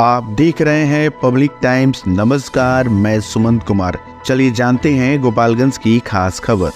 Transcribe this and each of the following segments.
आप देख रहे हैं पब्लिक टाइम्स। नमस्कार, मैं सुमंत कुमार। चलिए जानते हैं गोपालगंज की खास खबर।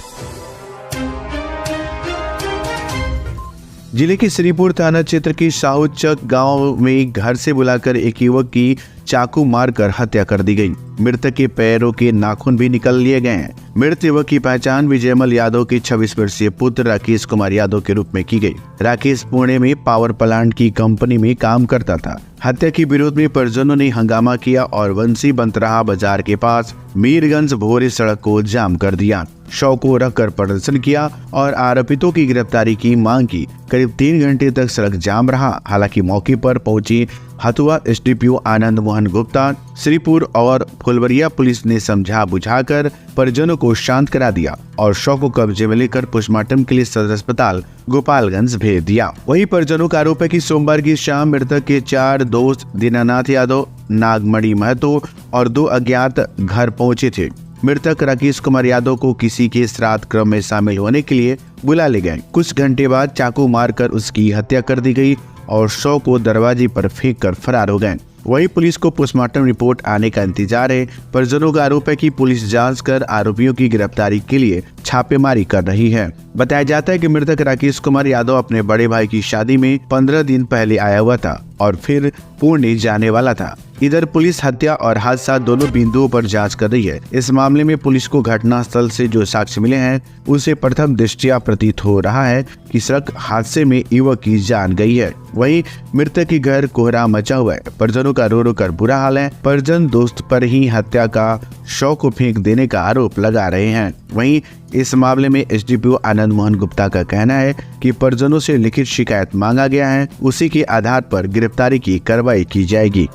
जिले के श्रीपुर थाना क्षेत्र के साहुचक गांव में घर से बुलाकर एक युवक की चाकू मारकर हत्या कर दी गई। मृतक के पैरों के नाखून भी निकल लिए गए हैं। मृत युवक की पहचान विजयमल यादव के 26 वर्षीय पुत्र राकेश कुमार यादव के रूप में की गई। राकेश पुणे में पावर प्लांट की कंपनी में काम करता था। हत्या के विरोध में परिजनों ने हंगामा किया और वंशी बंतराहा बाजार के पास मीरगंज भोरे सड़क को जाम कर दिया। शव को रखकर प्रदर्शन किया और आरोपितों की गिरफ्तारी की मांग की। करीब 3 घंटे तक सड़क जाम रहा। हालांकि मौके पर पहुंची हथुआ एसडीपीओ आनंद मोहन गुप्ता, श्रीपुर और फुलवरिया पुलिस ने समझा बुझाकर परिजनों को शांत करा दिया और शव को कब्जे में लेकर पोस्टमार्टम के लिए सदर अस्पताल गोपालगंज भेज दिया। वहीं परिजनों का आरोप है कि सोमवार की शाम मृतक के 4 दोस्त दीनानाथ यादव, नागमणि महतो और 2 अज्ञात घर पहुंचे थे। मृतक राकेश कुमार यादव को किसी के श्राद्ध क्रम में शामिल होने के लिए बुला ले गए। कुछ घंटे बाद चाकू मारकर उसकी हत्या कर दी गई और शव को दरवाजे पर फेंक कर फरार हो गए। वहीं पुलिस को पोस्टमार्टम रिपोर्ट आने का इंतजार है। परिजनों का आरोप है कि पुलिस जांच कर आरोपियों की गिरफ्तारी के लिए छापेमारी कर रही है। बताया जाता है कि मृतक राकेश कुमार यादव अपने बड़े भाई की शादी में 15 दिन पहले आया हुआ था और फिर पुणे जाने वाला था। इधर पुलिस हत्या और हादसा दोनों बिंदुओं पर जांच कर रही है। इस मामले में पुलिस को घटनास्थल से जो साक्ष्य मिले हैं उसे प्रथम दृष्टया प्रतीत हो रहा है कि सड़क हादसे में युवक की जान गई है। वहीं मृतक के घर कोहरा मचा हुआ है। परिजनों का रो रो कर बुरा हाल है। परिजन दोस्त पर ही हत्या का शव को फेंक देने का आरोप लगा रहे हैं। वहीं इस मामले में एसडीपीओ आनंद मोहन गुप्ता का कहना है कि परिजनों से लिखित शिकायत मांगा गया है, उसी के आधार पर गिरफ्तारी की कार्रवाई की जाएगी।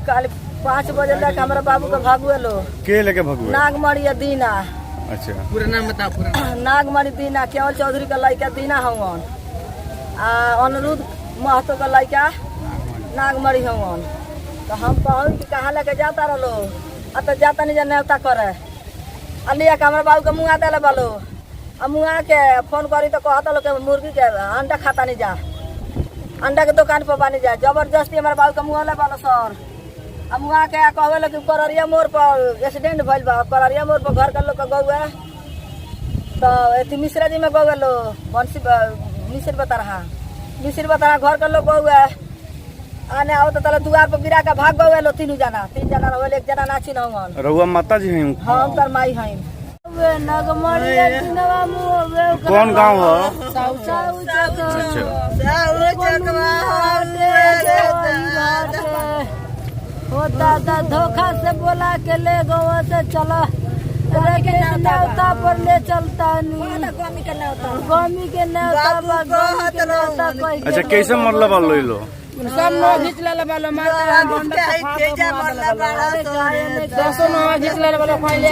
कल 5 बजे तक हमारा बाबू का भागुए लो के लेके भागुए? नागमणि दीना। अच्छा, पूरा नाम बता। पूरा नागमणि दीना, केवल चौधरी का लड़का दीना हवन, अनुरुद्ध महतो का लड़का नागमणि हवन। तो हम कहूँ कि कहाँ लेके जाता रहो, अब तो जाता नहीं न्योता करे अलिया के हमारे बाबू के मुँह दिले बालो। अब मुँह के फोन करी तो कहता लोग मुर्गी के अंडा खाता नहीं जा, अंडा के दुकान पर बानी जा। जबरदस्ती हमारे बाबू के मुँह ले बालो सर। अब मुँह के कहवे लोग कररिया मोड़ पर एक्सीडेंट भइल बा। कररिया मोड़ पर घर के लोग गौए तो मिश्रा जी में गौए लो बंसी मिश्र बता रहा घर के लोग गौए आने आओ तो तले दुआर पर गिरा के भाग गए लो। 3 जना रहो, 1 जना नाची न रउआ माता जी हैं? हम तर माई हैं। कौन गांव हो? दादा धोखा से बोला के ले गो से चला न्योता पर ले चलता नहीं। गोमी के न्योता। अच्छा, कैसे मतलब बोल लो? सब नो घिच ले बालो मार दसो नो घिच ले बालो पहले।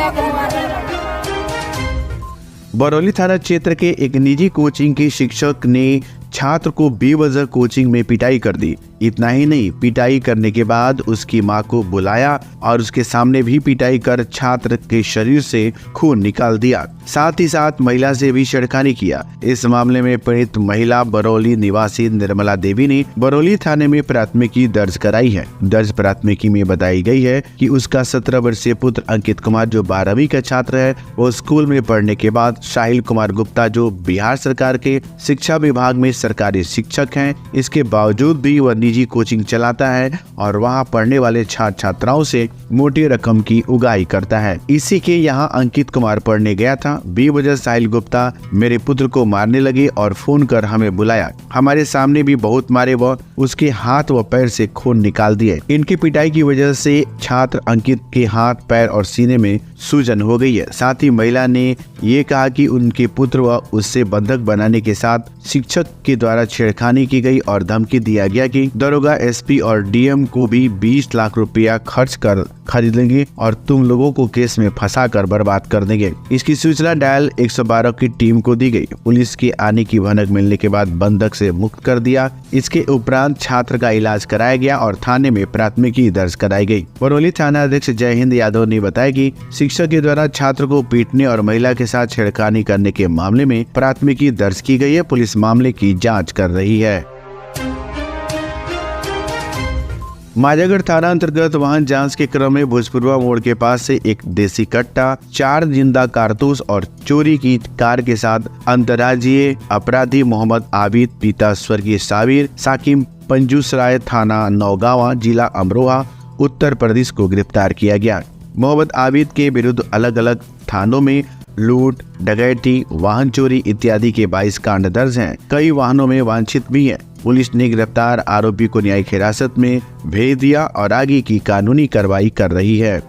बरौली थाना क्षेत्र के एक निजी कोचिंग के शिक्षक ने छात्र को बेवजह कोचिंग में पिटाई कर दी। इतना ही नहीं, पिटाई करने के बाद उसकी मां को बुलाया और उसके सामने भी पिटाई कर छात्र के शरीर से खून निकाल दिया। साथ ही साथ महिला से भी छेड़खानी किया। इस मामले में पीड़ित महिला बरौली निवासी निर्मला देवी ने बरौली थाने में प्राथमिकी दर्ज कराई है। दर्ज प्राथमिकी में बताई गई है कि उसका 17 वर्षीय पुत्र अंकित कुमार जो 12वीं का छात्र है, वो स्कूल में पढ़ने के बाद साहिल कुमार गुप्ता जो बिहार सरकार के शिक्षा विभाग में सरकारी शिक्षक हैं, इसके बावजूद भी वह निजी कोचिंग चलाता है और वहां पढ़ने वाले छात्र छात्राओं से मोटी रकम की उगाही करता है। इसी के यहाँ अंकित कुमार पढ़ने गया था। बेवजह साहिल गुप्ता मेरे पुत्र को मारने लगे और फोन कर हमें बुलाया। हमारे सामने भी बहुत मारे व उसके हाथ व पैर से खून निकाल दिए। इनकी पिटाई की वजह से छात्र अंकित के हाथ, पैर और सीने में सूजन हो गई है। साथ ही महिला ने ये कहा कि उनके पुत्र व उससे बंधक बनाने के साथ शिक्षक के द्वारा छेड़खानी की गई और धमकी दिया गया कि दरोगा, एसपी और डीएम को भी 20 लाख रुपया खर्च कर खरीद लेंगे और तुम लोगों को केस में फंसा कर बर्बाद कर देंगे। इसकी सूचना डायल 112 की टीम को दी गई। पुलिस के आने की भनक मिलने के बाद बंधक से मुक्त कर दिया। इसके उपरांत छात्र का इलाज कराया गया और थाने में प्राथमिकी दर्ज कराई गई। बरौली थाना अध्यक्ष जय हिंद यादव ने बताया कि शिक्षक के द्वारा छात्र को पीटने और महिला के साथ छेड़खानी करने के मामले में प्राथमिकी दर्ज की गई है। पुलिस मामले की जांच कर रही है। माजागढ़ थाना अंतर्गत वाहन जांच के क्रम में भोजपुरवा मोड़ के पास से एक देसी कट्टा, 4 जिंदा कारतूस और चोरी की कार के साथ अंतर्राज्यीय अपराधी मोहम्मद आबिद पिता स्वर्गीय साबिर साकिम पंजूसराय थाना नौगावा जिला अमरोहा उत्तर प्रदेश को गिरफ्तार किया गया। मोहम्मद आबिद के विरुद्ध अलग अलग थानों में लूट, डकैती, वाहन चोरी इत्यादि के 22 कांड दर्ज हैं। कई वाहनों में वांछित भी हैं। पुलिस ने गिरफ्तार आरोपी को न्यायिक हिरासत में भेज दिया और आगे की कानूनी कार्रवाई कर रही है।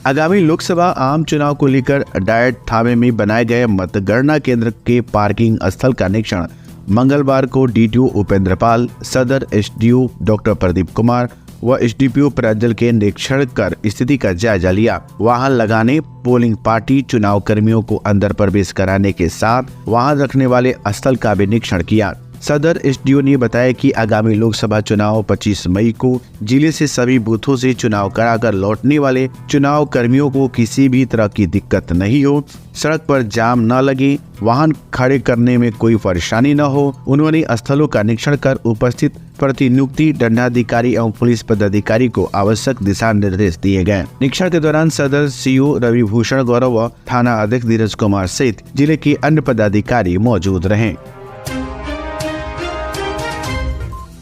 आगामी लोकसभा आम चुनाव को लेकर डायट थावे में बनाए गए मतगणना केंद्र के पार्किंग स्थल का निरीक्षण मंगलवार को डीटीओ उपेंद्र पाल, सदर एसडीओ डॉक्टर प्रदीप कुमार व एसडीपीओ प्रांजल के निरीक्षण कर स्थिति का जायजा लिया। वाहन लगाने, पोलिंग पार्टी, चुनाव कर्मियों को अंदर प्रवेश कराने के साथ वाहन रखने वाले स्थल का भी निरीक्षण किया। सदर एसडीओ ने बताया कि आगामी लोकसभा चुनाव 25 मई को जिले से सभी बूथों से चुनाव कराकर लौटने वाले चुनाव कर्मियों को किसी भी तरह की दिक्कत नहीं हो, सड़क पर जाम न लगे, वाहन खड़े करने में कोई परेशानी न हो। उन्होंने स्थलों का निरीक्षण कर उपस्थित प्रतिनियुक्ति दंडाधिकारी एवं पुलिस पदाधिकारी को आवश्यक दिशा निर्देश दिए गए। निरीक्षण के दौरान सदर सीओ रविभूषण गौरव व थाना अध्यक्ष धीरज कुमार सहित जिले के अन्य पदाधिकारी मौजूद रहे।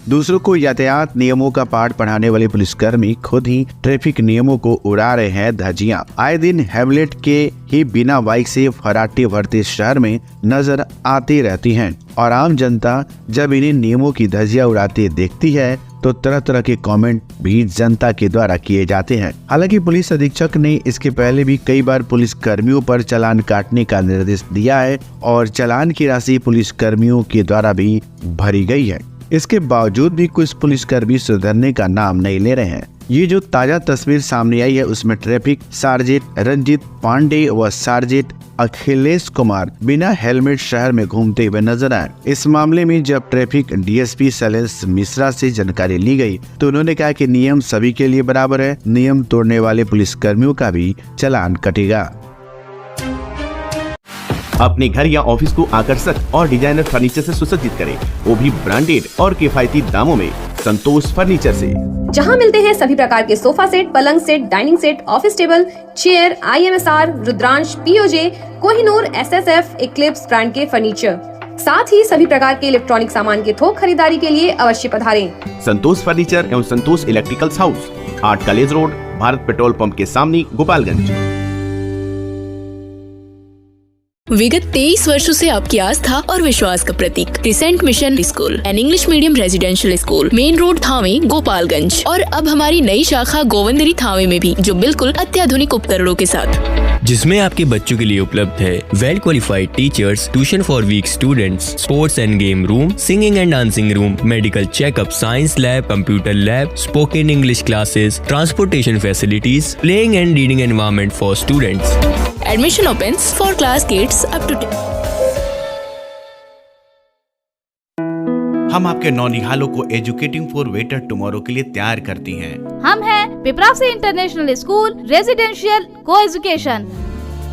दूसरों को यातायात नियमों का पाठ पढ़ाने वाले पुलिसकर्मी खुद ही ट्रैफिक नियमों को उड़ा रहे हैं धज्जियां। आए दिन हेमलेट के ही बिना बाइक से फराटे भरते शहर में नजर आती रहती हैं और आम जनता जब इन्हें नियमों की धज्जियां उड़ाते देखती है तो तरह तरह के कमेंट भी जनता के द्वारा किए जाते हैं। हालांकि पुलिस अधीक्षक ने इसके पहले भी कई बार पुलिस कर्मियों पर चालान काटने का निर्देश दिया है और चालान की राशि पुलिस कर्मियों के द्वारा भी भरी गई है। इसके बावजूद भी कुछ पुलिसकर्मी सुधरने का नाम नहीं ले रहे हैं। ये जो ताजा तस्वीर सामने आई है उसमें ट्रैफिक सार्जेंट रंजीत पांडे व सार्जेंट अखिलेश कुमार बिना हेलमेट शहर में घूमते हुए नजर आए। इस मामले में जब ट्रैफिक डीएसपी शैलेश मिश्रा से जानकारी ली गई तो उन्होंने कहा कि नियम सभी के लिए बराबर है, नियम तोड़ने वाले पुलिसकर्मियों का भी चालान कटेगा। अपने घर या ऑफिस को आकर्षक और डिजाइनर फर्नीचर से सुसज्जित करें, वो भी ब्रांडेड और किफायती दामों में संतोष फर्नीचर से, जहां मिलते हैं सभी प्रकार के सोफा सेट, पलंग set, dining set, office table, chair, IMSR, Rudransh, POJ, Kohinoor, SSF, Eclipse brand के फर्नीचर, साथ ही सभी प्रकार के इलेक्ट्रॉनिक सामान के थोक खरीदारी के लिए अवश्य पधारें। संतोष फर्नीचर एवं Santosh electricals house, 8 college road, Bharat petrol pump के सामने, गोपालगंज। विगत 23 वर्षों से आपकी आस्था और विश्वास का प्रतीक crescent mission school and English medium residential school, main road Thawe, Gopalganj. और अब हमारी नई शाखा गोविंदरी थावे में भी, जो बिल्कुल अत्याधुनिक उपकरणों के साथ, जिसमें आपके बच्चों के लिए उपलब्ध है well qualified teachers, tuition for weak students, sports and game room, singing and dancing room, medical checkup, science lab, computer lab, spoken English classes, transportation facilities, playing and reading environment for students. Admission opens for class kids up to 10. हम आपके नौनिहालों को educating for better tomorrow के लिए तैयार करती हैं। हम हैं पिपरासी इंटरनेशनल स्कूल रेजिडेंशियल को एजुकेशन,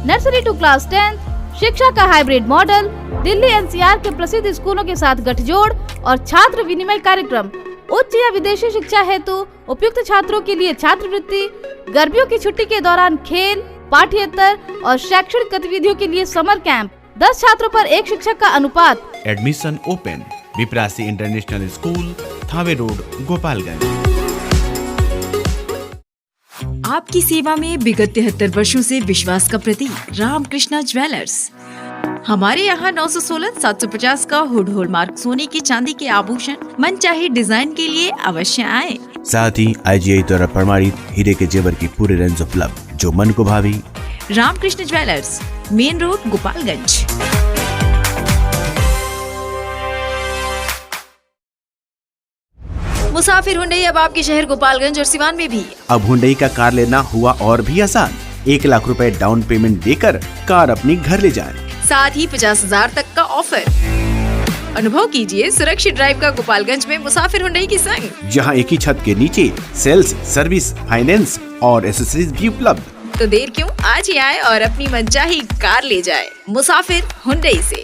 नर्सरी टू क्लास 10, शिक्षा का हाइब्रिड मॉडल, दिल्ली NCR के प्रसिद्ध स्कूलों के साथ गठजोड़ और छात्र विनिमय कार्यक्रम, उच्च या विदेशी शिक्षा हेतु उपयुक्त छात्रों के लिए छात्रवृत्ति, गर्मियों की छुट्टी के दौरान खेल, पाठ्येतर और शैक्षणिक गतिविधियों के लिए समर कैंप, 10 छात्रों पर 1 शिक्षक का अनुपात। Admission open. Viprasi international school, Thawe road, Gopalganj. आपकी सेवा में विगत 73 वर्षों से विश्वास का प्रतीक रामकृष्णा ज्वेलर्स। हमारे यहाँ 916-750 का हुड हॉलमार्क सोने की चांदी के आभूषण मनचाहे डिजाइन के लिए अवश्य आए। साथ ही IGI द्वारा प्रमाणित हीरे के जेवर की पूरी रेंज उपलब्ध, जो मन को भावी। Ramkrishna jewellers, main road, Gopalganj. मुसाफिर हुंडई अब आपके शहर गोपालगंज और सिवान में भी। अब हुंडई का कार लेना हुआ और भी आसान। 1 लाख रुपए डाउन पेमेंट देकर कार अपनी घर ले जाएं। साथ ही 50,000 तक का ऑफर। अनुभव कीजिए सुरक्षित ड्राइव का गोपालगंज में मुसाफिर हुंडई की संग, जहां एक ही छत के नीचे सेल्स, सर्विस, फाइनेंस और एसेसरीज भी उपलब्ध। तो देर क्यों, आज ही आए और अपनी मनचाही कार ले जाए मुसाफिर हुंडई से।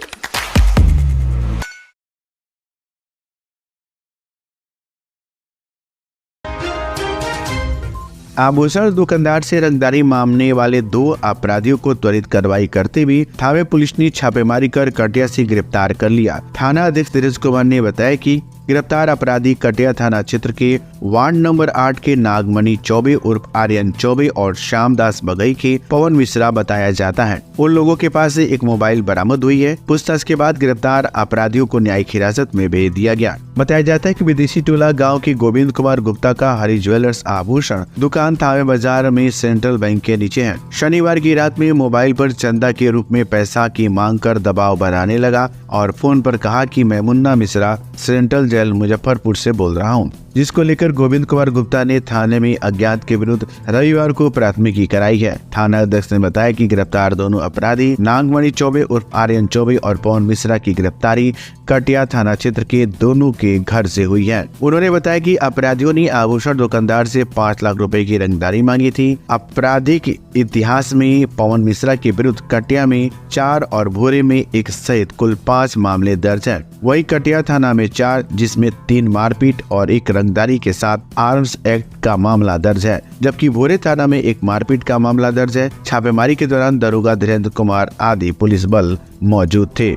आभूषण दुकानदार से रंगदारी मांगने वाले 2 अपराधियों को त्वरित कार्रवाई करते हुए थावे पुलिस ने छापेमारी कर कटिया से गिरफ्तार कर लिया। थाना अध्यक्ष धीरज कुमार ने बताया कि गिरफ्तार अपराधी कटिया थाना क्षेत्र के वार्ड नंबर 8 के नागमणि चौबे उर्फ आर्यन चौबे और श्यामदास बगई के पवन मिश्रा बताया जाता है। उन लोगों के पास से एक मोबाइल बरामद हुई है। पूछताछ के बाद गिरफ्तार अपराधियों को न्यायिक हिरासत में भेज दिया गया। बताया जाता है कि विदेशी टोला गांव के गोविंद कुमार गुप्ता का हरि ज्वेलर्स आभूषण दुकान थावे बाजार में सेंट्रल बैंक के नीचे है। शनिवार की रात में मोबाइल पर चंदा के रूप में पैसा की मांग कर दबाव बनाने लगा और फोन पर कहा कि मैं मुन्ना मिश्रा सेंट्रल जेल मुजफ्फरपुर से बोल रहा हूँ, जिसको लेकर गोविंद कुमार गुप्ता ने थाने में अज्ञात के विरुद्ध रविवार को प्राथमिकी कराई है। थाना अध्यक्ष ने बताया कि गिरफ्तार दोनों अपराधी नागमणि चौबे उर्फ आर्यन चौबे और पवन मिश्रा की गिरफ्तारी कटिया थाना क्षेत्र के दोनों के घर से हुई है। उन्होंने बताया कि अपराधियों ने आभूषण दुकानदार से 5 लाख रुपए की रंगदारी मांगी थी। आपराधिक इतिहास में पवन मिश्रा के विरुद्ध कटिया में 4 और भोरे में 1 सहित कुल 5 मामले दर्ज है। वही कटिया थाना में 4, जिसमें 3 मारपीट और 1 रंगदारी के साथ आर्म्स एक्ट का मामला दर्ज है, जबकि भोरे थाना में 1 मारपीट का मामला दर्ज है। छापेमारी के दौरान दरोगा धीरेन्द्र कुमार आदि पुलिस बल मौजूद थे।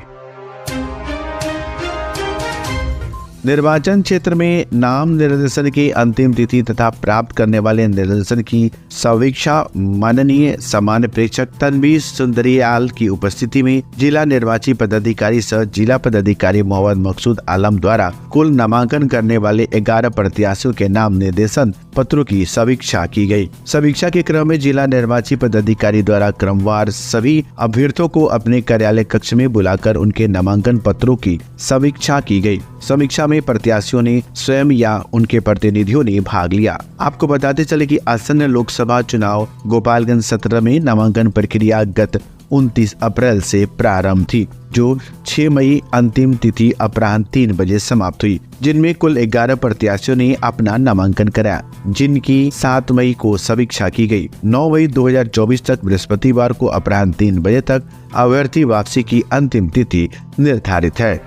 निर्वाचन क्षेत्र में नाम निर्देशन की अंतिम तिथि तथा प्राप्त करने वाले निर्देशन की समीक्षा माननीय सामान्य प्रेक्षक तनवीर सुंदरियाल की उपस्थिति में जिला निर्वाची पदाधिकारी सह जिला पदाधिकारी मोहम्मद मकसूद आलम द्वारा कुल नामांकन करने वाले 11 प्रत्याशियों के नाम निर्देशन पत्रों की समीक्षा की गई। समीक्षा के क्रम में जिला निर्वाची पदाधिकारी द्वारा क्रमवार सभी अभ्यर्थियों को अपने कार्यालय कक्ष में बुलाकर उनके नामांकन पत्रों की समीक्षा की गई। समीक्षा में प्रत्याशियों ने स्वयं या उनके प्रतिनिधियों ने भाग लिया। आपको बताते चले कि आसन्न लोकसभा चुनाव गोपालगंज सत्र में नामांकन प्रक्रिया गत 29 अप्रैल से प्रारंभ थी, जो 6 मई अंतिम तिथि अपराह्न 3 बजे समाप्त हुई, जिनमें कुल 11 प्रत्याशियों ने अपना नामांकन कराया, जिनकी 7 मई को समीक्षा की गई। 9 मई 2024 तक बृहस्पतिवार को अपराह्न 3 बजे तक अभ्यर्थी वापसी की अंतिम तिथि निर्धारित है।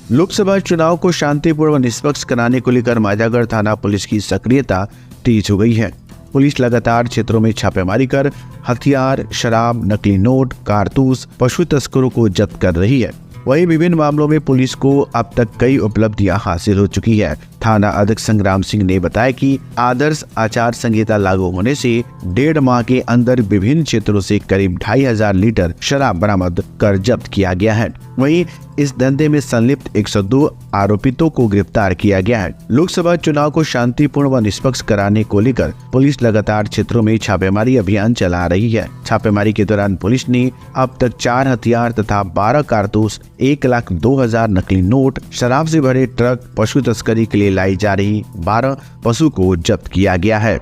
लोकसभा चुनाव को शांतिपूर्ण व निष्पक्ष कराने को लेकर मांझागढ़ थाना पुलिस की सक्रियता तेज हो गई है। पुलिस लगातार क्षेत्रों में छापेमारी कर हथियार, शराब, नकली नोट, कारतूस, पशु तस्करों को जब्त कर रही है। वहीं विभिन्न मामलों में पुलिस को अब तक कई उपलब्धियां हासिल हो चुकी है। थाना अध्यक्ष संग्राम सिंह ने बताया कि आदर्श आचार संहिता लागू होने से 1.5 माह के अंदर विभिन्न क्षेत्रों से करीब 2,500 लीटर शराब बरामद कर जब्त किया गया है। वहीं इस धंधे में संलिप्त 102 आरोपितों को गिरफ्तार किया गया है। लोकसभा चुनाव को शांतिपूर्ण व निष्पक्ष कराने को लेकर पुलिस लगातार क्षेत्रों में छापेमारी अभियान चला रही है। छापेमारी के दौरान पुलिस ने अब तक 4 हथियार तथा 12 कारतूस, 1,02,000 नकली नोट, शराब से भरे ट्रक, पशु तस्करी के लिए लाई जा रही 12 पशु को जब्त किया गया है।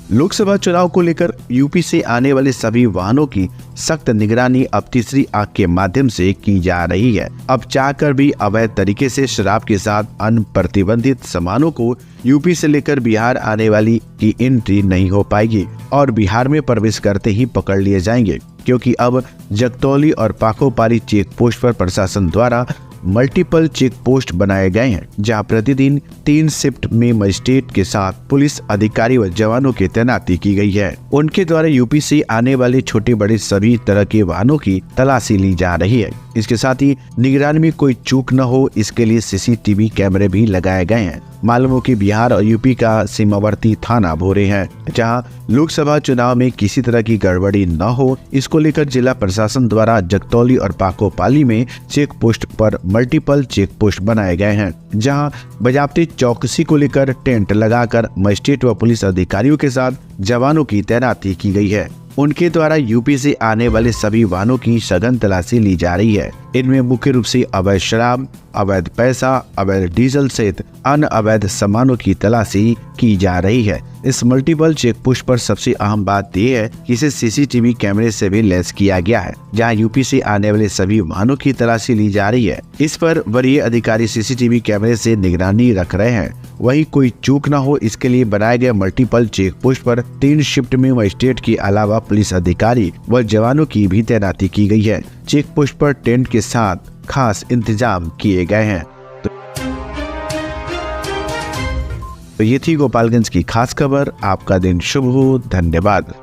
लोकसभा चुनाव को लेकर यूपी से आने वाले सभी वाहनों की सख्त निगरानी अब तीसरी आंख के माध्यम से की जा रही है। अब चाहकर भी अवैध तरीके से शराब के साथ अन्य प्रतिबंधित सामानों को यूपी से लेकर बिहार आने वाली की एंट्री नहीं हो पाएगी और बिहार में प्रवेश करते ही पकड़ लिए जाएंगे, क्योंकि अब जगतौली और पाखोपारी चेक पोस्ट पर प्रशासन द्वारा मल्टीपल चेक पोस्ट बनाए गए हैं, जहां प्रतिदिन 3 शिफ्ट में मजिस्ट्रेट के साथ पुलिस अधिकारी व जवानों की तैनाती की गई है। उनके द्वारा यूपी से आने वाले छोटे बड़े सभी तरह के वाहनों की तलाशी ली जा रही है। इसके साथ ही निगरानी में कोई चूक न हो, इसके लिए सीसीटीवी कैमरे भी लगाए गए हैं। मालूम हो कि बिहार और यूपी का सीमावर्ती थाना भोरे है, जहां लोकसभा चुनाव में किसी तरह की गड़बड़ी न हो, इसको लेकर जिला प्रशासन द्वारा जगतौली और पाकोपाली में चेक पोस्ट पर मल्टीपल चेक पोस्ट बनाए गए हैं, जहां बजाबती चौकसी को लेकर टेंट लगाकर मजिस्ट्रेट व पुलिस अधिकारियों के साथ जवानों की तैनाती की गई है। उनके द्वारा यूपी से आने वाले सभी वाहनों की सघन तलाशी ली जा रही है। इनमें मुख्य रूप से अवैध शराब, अवैध पैसा, अवैध डीजल सहित अन्य अवैध सामानों की तलाशी की जा रही है। इस मल्टीपल चेक पोस्ट पर सबसे अहम बात यह है कि इसे सीसीटीवी कैमरे से भी लैस किया गया है, जहां यूपी से आने वाले सभी वाहनों की तलाशी ली जा रही है। इस पर वरीय अधिकारी सीसीटीवी कैमरे से निगरानी रख रहे हैं। वहीं कोई चूक न हो, इसके लिए बनाए गए मल्टीपल चेक पोस्ट पर 3 शिफ्ट में मजिस्ट्रेट के अलावा पुलिस अधिकारी व जवानों की भी तैनाती की गई है। चेक पोस्ट पर टेंट के साथ खास इंतजाम किए गए हैं। तो ये थी गोपालगंज की खास खबर। आपका दिन शुभ हो। धन्यवाद।